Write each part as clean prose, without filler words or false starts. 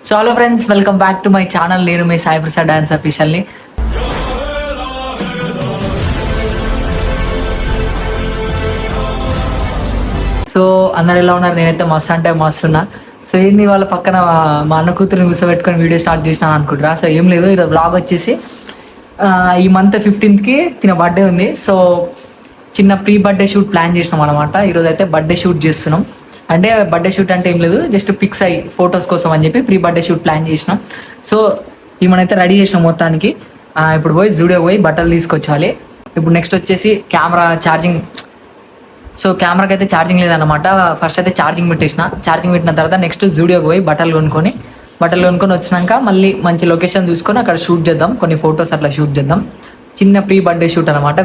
So hello friends, welcome back to my channel. నేను మీ Sai Prasad dance అఫీషియల్ని. So అందరు ఎలా ఉన్నారు? నేనైతే మస్తు అంటే మస్తు ఉన్నా. సో ఏంది వాళ్ళ పక్కన మా అన్న కూతురుని కూర్చోబెట్టుకొని వీడియో స్టార్ట్ చేసినాను అనుకుంటారా? సో ఏం లేదు, ఈరోజు బ్లాగ్ వచ్చేసి ఈ మంత్ 15th తిన బర్త్డే ఉంది. సో చిన్న ప్రీ బర్త్డే షూట్ ప్లాన్ చేసినాం అనమాట. ఈరోజు అయితే బర్త్డే షూట్ చేస్తున్నాం. అంటే బర్త్డే షూట్ అంటే ఏం లేదు, జస్ట్ పిక్స్ అయ్యి ఫొటోస్ కోసం అని చెప్పి ప్రీ బర్త్డే షూట్ ప్లాన్ చేసినాం. సో ఈమెనైతే రెడీ చేసినాం మొత్తానికి. ఇప్పుడు పోయి జూడియో పోయి బట్టలు తీసుకొచ్చాలి. ఇప్పుడు నెక్స్ట్ వచ్చేసి కెమెరా ఛార్జింగ్. సో కెమెరాకి అయితే ఛార్జింగ్ లేదన్నమాట. ఫస్ట్ అయితే ఛార్జింగ్ పెట్టిన తర్వాత నెక్స్ట్ జూడియోకి పోయి బట్టలు కొనుక్కొని వచ్చినాక మళ్ళీ మంచి లొకేషన్ చూసుకొని అక్కడ షూట్ చేద్దాం, కొన్ని ఫొటోస్ అట్లా షూట్ చేద్దాం. చిన్న ప్రీ బర్త్డే షూట్ అనమాట.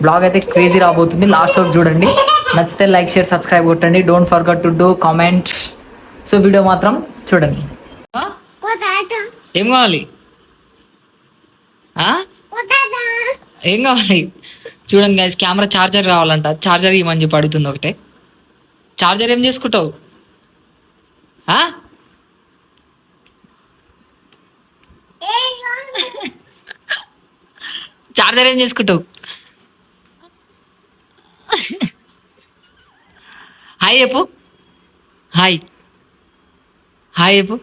బ్లాగ్ అయితే క్రేజీ రాబోతుంది, లాస్ట్ వరకు చూడండి. నచ్చితే లైక్, షేర్, సబ్స్క్రైబ్ కొట్టండి. Don't forget to do comments. So video మాత్రం చూడండి. ఏం కావాలి? ఏం కావాలి చూడండి గైస్. కెమెరా ఛార్జర్ కావాలంట. ఛార్జర్ ఇవ్వమని చెప్పి అడుగుతుంది ఒకటే. ఛార్జర్ ఏం చేసుకుంటావు? ఛార్జర్ ఏం చేసుకుంటావు? హాయ్ చెప్పు. హాయ్ చెప్పు.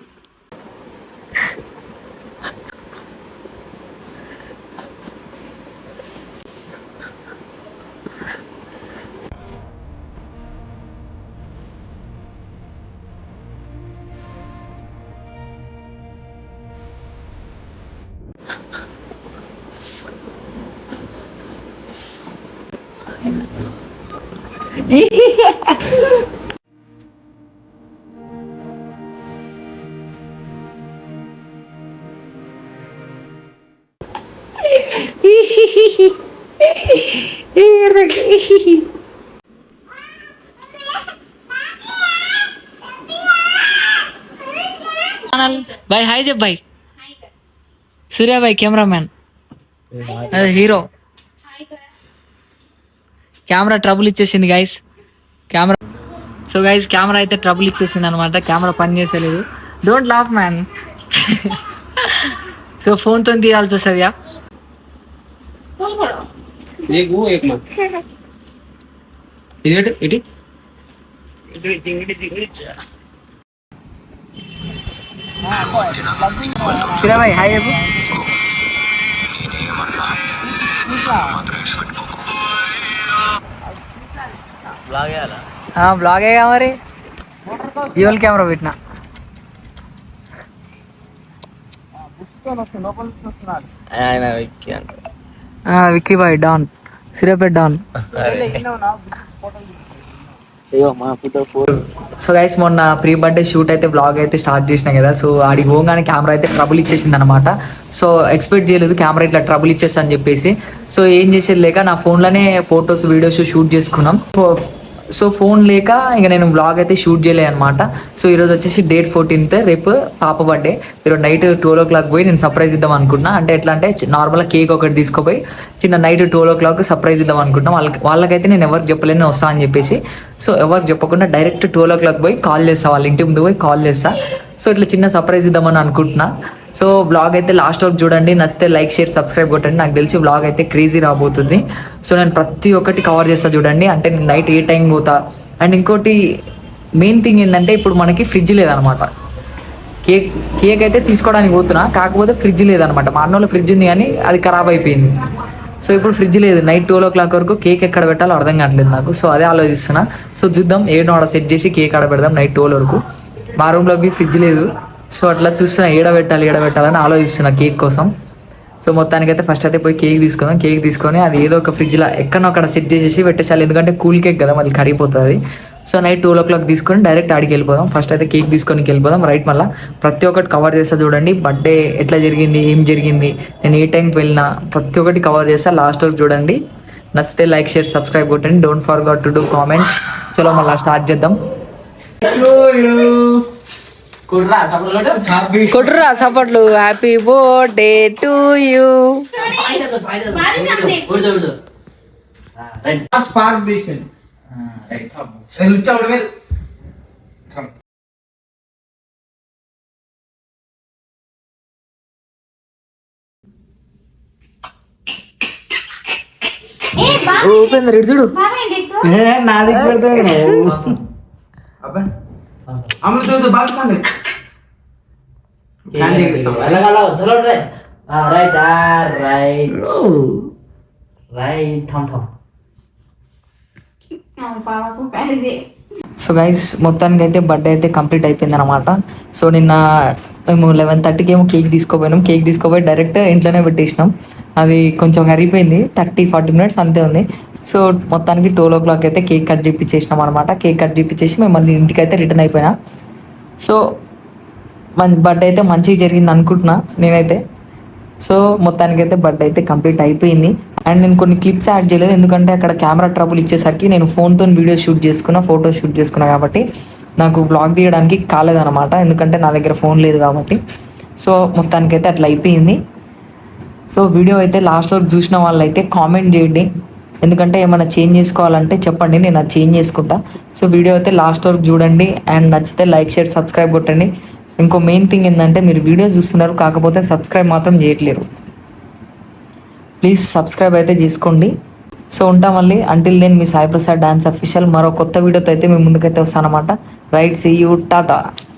బాయ్ హాయ్ చెప్పు. బాయ్ సూర్య బాయ్ కెమెరామ్యాన్, అదే హీరో. కెమెరా ట్రబుల్ ఇచ్చేసింది గైస్. కెమెరా అయితే ట్రబుల్ ఇచ్చేసింది అనమాట. కెమెరా పని చేసేలేదు. Don't laugh man. సో ఫోన్తో తీయాల్సి వస్తుంది. సురేబాయ్ హాయ్ చెప్పు. బ్లాగ్ అయ్యా మరి. డ్యూయల్ కెమెరా పెట్టినా. Vicky boy don, Suryapet don. So guys, మొన్న ప్రీ బర్త్డే షూట్ అయితే బ్లాగ్ అయితే స్టార్ట్ చేసినా కదా. సో ఆడికి పోగానే కెమెరా అయితే ట్రబుల్ ఇచ్చేసింది అనమాట. సో ఎక్స్పెక్ట్ చేయలేదు కెమెరా ఇట్లా ట్రబుల్ ఇచ్చేస్తా అని చెప్పేసి. సో ఏం చేసేది లేక నా ఫోన్లోనే ఫొటోస్, వీడియోస్ షూట్ చేసుకున్నాం. సో ఫోన్ లేక ఇక నేను బ్లాగ్ అయితే షూట్ చేయలే అనమాట. సో ఈరోజు వచ్చేసి డేట్ 14th, రేపు పాప బర్త్డే. ఈరోజు నైట్ 12 o'clock పోయి నేను సర్ప్రైజ్ ఇద్దాం అనుకుంటున్నా. అంటే ఎట్లా అంటే నార్మల్గా కేక్ ఒకటి తీసుకుపోయి చిన్న నైట్ 12 o'clock సర్ప్రైజ్ ఇద్దాం అనుకుంటున్నా. వాళ్ళకైతే నేను ఎవరికి చెప్పలేను వస్తా అని చెప్పేసి. సో ఎవరికి చెప్పకుండా డైరెక్ట్ 12 o'clock పోయి కాల్ చేస్తా, వాళ్ళ ఇంటి ముందు పోయి కాల్ చేస్తా. సో ఇట్లా చిన్న సర్ప్రైజ్ ఇద్దామని అనుకుంటున్నా. సో బ్లాగ్ అయితే లాస్ట్ వరకు చూడండి. నచ్చితే లైక్, షేర్, సబ్స్క్రైబ్ కొట్టండి. నాకు తెలిసి బ్లాగ్ అయితే క్రేజీ రాబోతుంది. సో నేను ప్రతి ఒక్కటి కవర్ చేస్తా చూడండి. అంటే నేను నైట్ ఏ టైం పోతా. అండ్ ఇంకోటి మెయిన్ థింగ్ ఏంటంటే ఇప్పుడు మనకి ఫ్రిడ్జ్ లేదనమాట. కేక్ అయితే తీసుకోవడానికి పోతున్నా, కాకపోతే ఫ్రిడ్జ్ లేదనమాట. మా అన్నోళ్ళ ఫ్రిడ్జ్ ఉంది కానీ అది ఖరాబ్ అయిపోయింది. సో ఇప్పుడు ఫ్రిడ్జ్ లేదు. నైట్ 12 o'clock వరకు కేక్ ఎక్కడ పెట్టాలో అర్థం కావట్లేదు నాకు. సో అదే ఆలోచిస్తున్నా. సో చూద్దాం, ఏడో ఆడ సెట్ చేసి కేక్ ఆడ పెడదాం నైట్ 12 వరకు. మా రూమ్లోకి ఫ్రిడ్జ్ లేదు. సో అట్లా చూస్తున్నా, ఏడ పెట్టాలని ఆలోచిస్తున్నా కేక్ కోసం. సో మొత్తానికైతే ఫస్ట్ అయితే పోయి కేక్ తీసుకొని అది ఏదో ఒక ఫ్రిడ్జ్లో ఎక్కడో అక్కడ సెట్ చేసేసి పెట్టేసాలి. ఎందుకంటే కూల్ కేక్ కదా, మళ్ళీ కరిగిపోతుంది. సో నైట్ 12 o'clock తీసుకొని డైరెక్ట్ ఆడికి వెళ్ళిపోదాం. ఫస్ట్ అయితే కేక్ తీసుకొని వెళ్ళిపోదాం రైట్. మళ్ళీ ప్రతి ఒక్కటి కవర్ చేస్తా చూడండి. బర్త్డే ఎట్లా జరిగింది, ఏం జరిగింది, నేను ఏ టైంకి వెళ్ళినా ప్రతి ఒక్కటి కవర్ చేస్తా. లాస్ట్ వరకు చూడండి. నచ్చితే లైక్, షేర్, సబ్స్క్రైబ్ కొట్టండి. Don't forget to do comments. చలో మళ్ళీ స్టార్ట్ చేద్దాం. కొట్టురా సపోర్ట్లు. Happy birthday to you. Upender ఇటు చూడు. నా దిక్కు పెడతావు నువ్వు. అబ్బా అమృత బాగా సండే సో గైస్ మొత్తానికి అయితే బర్త్డే అయితే కంప్లీట్ అయిపోయింది అనమాట. సో నిన్న మేము 11:30కి ఏమో కేక్ తీసుకోపోయినాం. కేక్ తీసుకోపోయి డైరెక్ట్ ఇంట్లోనే పెట్టేసినాం. అది కొంచెం కరిగిపోయింది, 30-40 మినిట్స్ అంతే ఉంది. సో మొత్తానికి 12 o'clock అయితే కేక్ కట్ చేయించేసినాం అనమాట. కేక్ కట్ చేయించేసి మేము మళ్ళీ ఇంటికి అయితే రిటర్న్ అయిపోయినా. సో మన బర్త్డే అయితే మంచిగా జరిగింది అనుకుంటున్నా నేనైతే. సో మొత్తానికి అయితే బర్త్డే అయితే కంప్లీట్ అయిపోయింది. అండ్ నేను కొన్ని క్లిప్స్ యాడ్ చేయలేదు, ఎందుకంటే అక్కడ కెమెరా ట్రబుల్ ఇచ్చేసరికి నేను ఫోన్తో వీడియో షూట్ చేసుకున్నా, ఫోటో షూట్ చేసుకున్నా కాబట్టి నాకు బ్లాగ్ తీయడానికి కాలేదన్నమాట, ఎందుకంటే నా దగ్గర ఫోన్ లేదు కాబట్టి. సో మొత్తానికి అయితే అట్లా అయిపోయింది. సో వీడియో అయితే లాస్ట్ వరకు చూసిన వాళ్ళైతే కామెంట్ చేయండి, ఎందుకంటే ఏమైనా చేంజ్ చేసుకోవాలంటే చెప్పండి, నేను అది చేంజ్ చేసుకుంటా. సో వీడియో అయితే లాస్ట్ వరకు చూడండి. అండ్ నచ్చితే లైక్, షేర్, సబ్స్క్రైబ్ కొట్టండి. ఇంకో మెయిన్ థింగ్ ఏంటంటే మీరు వీడియో చూస్తున్నారు కాకపోతే సబ్స్క్రైబ్ మాత్రం చేయట్లేరు. ప్లీజ్ సబ్స్క్రైబ్ అయితే చేసుకోండి. సో ఉంటా మళ్ళీ. అంటిల్ దెన్ మీ సాయి ప్రసాద్ డాన్స్ అఫీషియల్ మరో కొత్త వీడియోతో అయితే మీ ముందుకైతే వస్తానమాట. Right, see you, Tata.